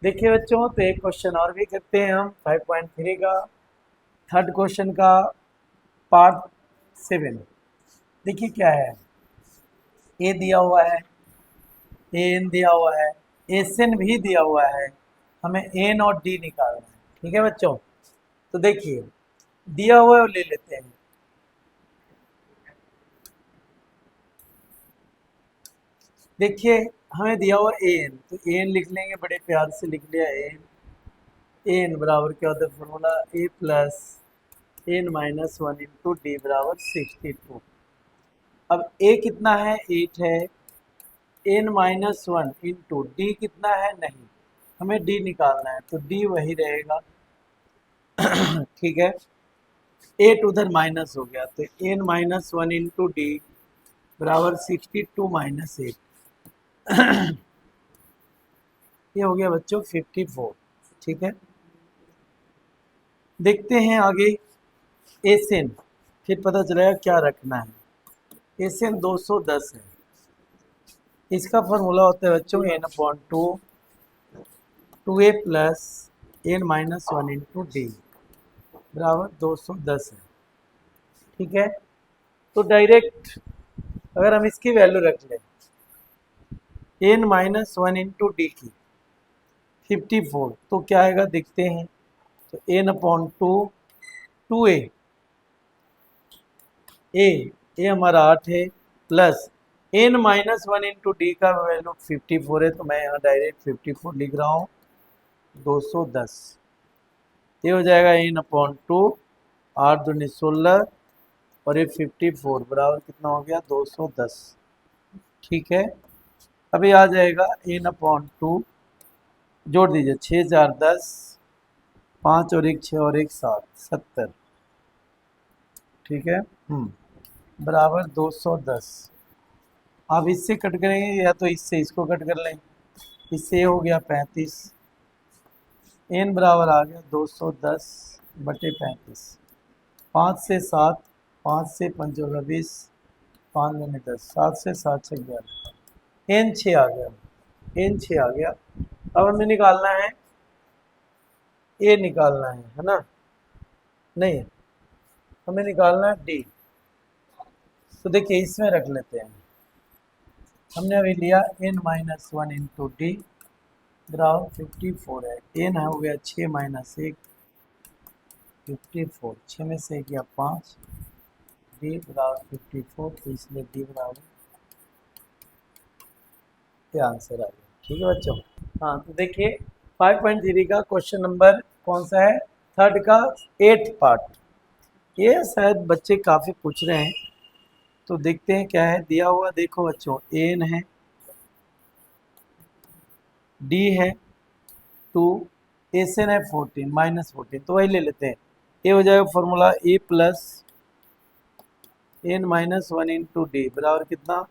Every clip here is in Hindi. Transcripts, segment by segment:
देखिए बच्चों, तो एक क्वेश्चन और भी करते हैं हम 5.3 का, थर्ड क्वेश्चन का पार्ट 7। देखिए क्या है, ए दिया हुआ है, ए एन दिया हुआ है, एस एन भी दिया हुआ है, हमें एन और डी निकालना है। ठीक है बच्चों, तो देखिए दिया हुआ है वो ले लेते हैं। देखिए हमें दिया हुआ ए एन, तो ए एन लिख लेंगे, बड़े प्यार से लिख लिया एन। ए एन बराबर क्या होता है formula, a plus n minus one into d बराबर 62। अब ए कितना है, 8 है, n minus one into d कितना है, नहीं, हमें डी निकालना है, तो डी वही रहेगा। ठीक है, 8 उधर माइनस हो गया, तो n minus one into d बराबर 62 माइनस 8। ये हो गया बच्चों 54। ठीक है, देखते हैं आगे एस एन, फिर पता चलेगा क्या रखना है। एस एन 210 है, इसका फॉर्मूला होता है बच्चों n upon two a plus n minus one into d बराबर 210 है। ठीक है, तो डायरेक्ट अगर हम इसकी वैल्यू रख लें n minus one into d की 54, तो क्या आएगा देखते हैं। तो n upon two a a हमारा 8 है, plus n minus one into d का वैल्यू 54 है, तो मैं यहाँ डायरेक्ट 54 लिख रहा हूँ 210। ये हो जाएगा एन अपॉन 8 दूनी 16 और ये 54 बराबर कितना हो गया 210। ठीक है, अभी आ जाएगा एन अपॉन जोड़ दीजिए, 6 4 10, 5 और 1 6 और 1 7, 70। ठीक है, बराबर 210। आप इससे कट करेंगे या तो इससे इसको कट कर लें, इससे हो गया 35, एन बराबर आ गया 210 बटे 35। 5 से 7, 5 से 5 20, 5 दूनी 10, 7 से 7 से 11, एन 6 आ गया, एन 6 आ गया। अब हमें निकालना है ए, निकालना है ना, नहीं हमें निकालना है डी। तो देखिए इसमें रख लेते हैं, हमने अभी लिया n minus one into d बराबर 54 है, एन हो गया 6 माइनस 1 54, 6 में से गया 5, डी बराबर 54, तो इसलिए डी बराबर ये आंसर आ गया। ठीक है बच्चों, हाँ तो देखिए 5.3 का क्वेश्चन नंबर कौन सा है, थर्ड का 8th पार्ट। ये शायद बच्चे काफ़ी पूछ रहे हैं, तो देखते हैं क्या है दिया हुआ। देखो बच्चों, एन है, डी है 2, एस एन है 14 माइनस 14, तो वही ले लेते हैं। ये हो जाएगा formula a plus n minus one into d बराबर कितना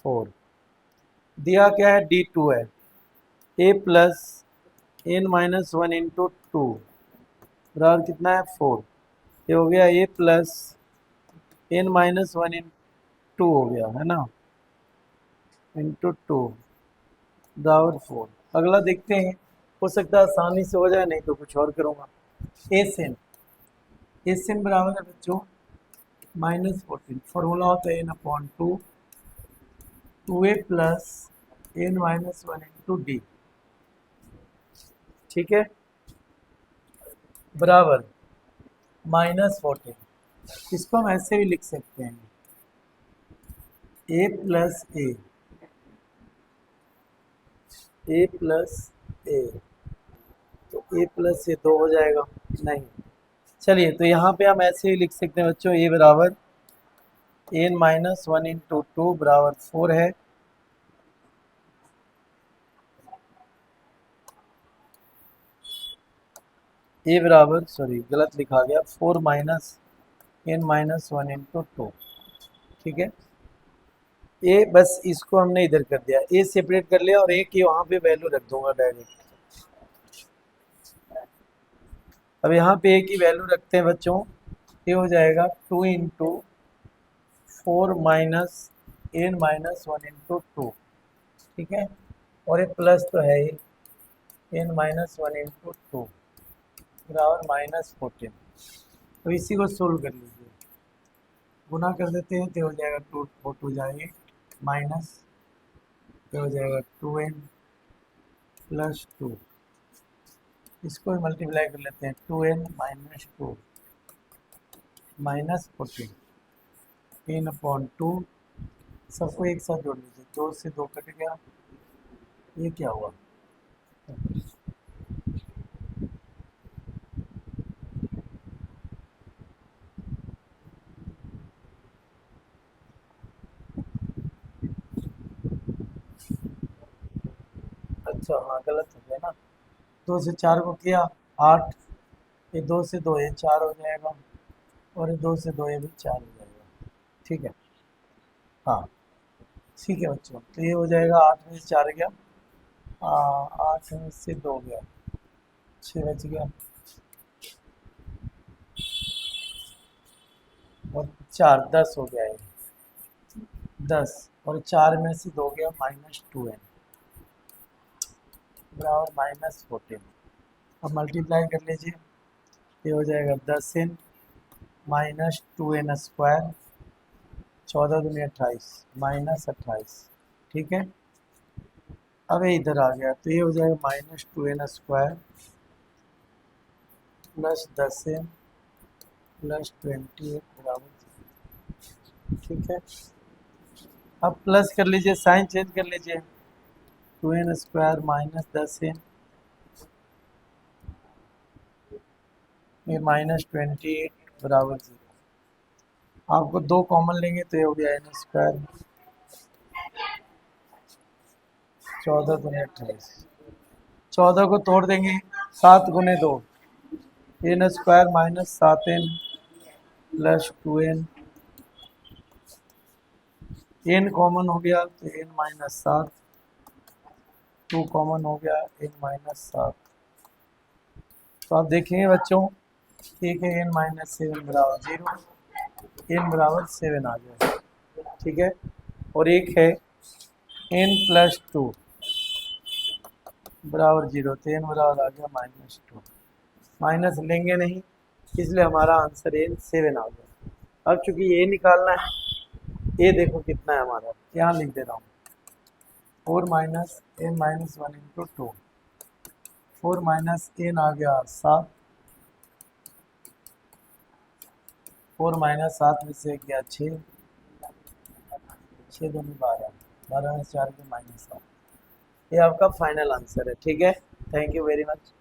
4। दिया क्या है, डी 2 है, a plus n minus one into two बराबर कितना है 4। ये हो गया a plus n minus one into हो गया है ना, इंटू टू बराबर 4। अगला देखते हैं, हो सकता है आसानी से हो जाए, नहीं तो कुछ और करूँगा। एस एन बराबर है बच्चों -14, फॉर्मूला होता है n upon two a plus n minus one into d. ठीक है, बराबर -14, इसको हम ऐसे भी लिख सकते हैं ए प्लस ए प्लस ए, तो ए प्लस ए 2 हो जाएगा, नहीं चलिए, तो यहाँ पे हम ऐसे ही लिख सकते हैं बच्चों, ए बराबर n minus one into two बराबर 4 है, ए बराबर सॉरी गलत लिखा गया, 4 minus n minus one into two. ठीक है, ए बस इसको हमने इधर कर दिया, ए सेपरेट कर लिया और ए की वहाँ पे वैल्यू रख दूंगा डायरेक्ट। अब यहाँ पे ए की वैल्यू रखते हैं बच्चों, ये हो जाएगा 2 into 4 minus n minus one into two. ठीक है, और ये प्लस तो है ही, n minus one into two बराबर -14। तो इसी को सोल्व कर लीजिए, गुना कर देते हैं तो हो जाएगा 2 4 2 जाएंगे माइनस, तो हो जाएगा 2n प्लस 2, इसको मल्टीप्लाई कर लेते हैं 2n minus 2 minus 14 n upon 2, सबको एक साथ जोड़ लीजिए, 2 से 2 कट गया, ये क्या हुआ, अच्छा हाँ गलत हो गया ना, 2 से 4 को किया 8, ये 2 से 2 ये 4 हो जाएगा, और ये 2 से 2 ये भी 4 हो जाएगा, ठीक है। हाँ ठीक है बच्चों, तो ये हो जाएगा 8 में से 4 गया, 8 में से 2 गया, 6 बच गया, और 4 10 हो गया, ये 10, और 4 में से 2 गया -2n बराबर -14। अब मल्टीप्लाई कर लीजिए, ये हो जाएगा 10n माइनस 2n स्क्वायर, 14 दूनी 28 -28, ठीक है। अब ये इधर आ गया, तो ये हो जाएगा -2n square plus 10n plus 28 बराबर, ठीक है। अब प्लस कर लीजिए, साइन चेंज कर लीजिए, 2n स्क्वायर माइनस 10n, ये -28 बराबर 0। आपको 2 कॉमन लेंगे तो ये हो गया n स्क्वायर, 14 दूनी 28, 14 को तोड़ देंगे, 7 गुने 2 n square minus 7n plus 2n, n common हो गया तो n माइनस 7, 2 कॉमन हो गया n माइनस 7। तो आप देखेंगे बच्चों, एक है n माइनस 7 बराबर 0, n बराबर 7 आ गया, ठीक है। और एक है n प्लस 2 बराबर 0, तो n बराबर आ गया -2, माइनस लेंगे नहीं, इसलिए हमारा आंसर n 7 आ गया। अब चूंकि ये निकालना है, ये देखो कितना है हमारा, यहाँ लिख दे रहा हूँ, 4 minus n minus 1 into 2, 4 minus n आ गया 7, 4 माइनस 7 में से गया 6, 6 दूनी 12, 12 में से 4 के -7, ये आपका फाइनल आंसर है, ठीक है। Thank you very much.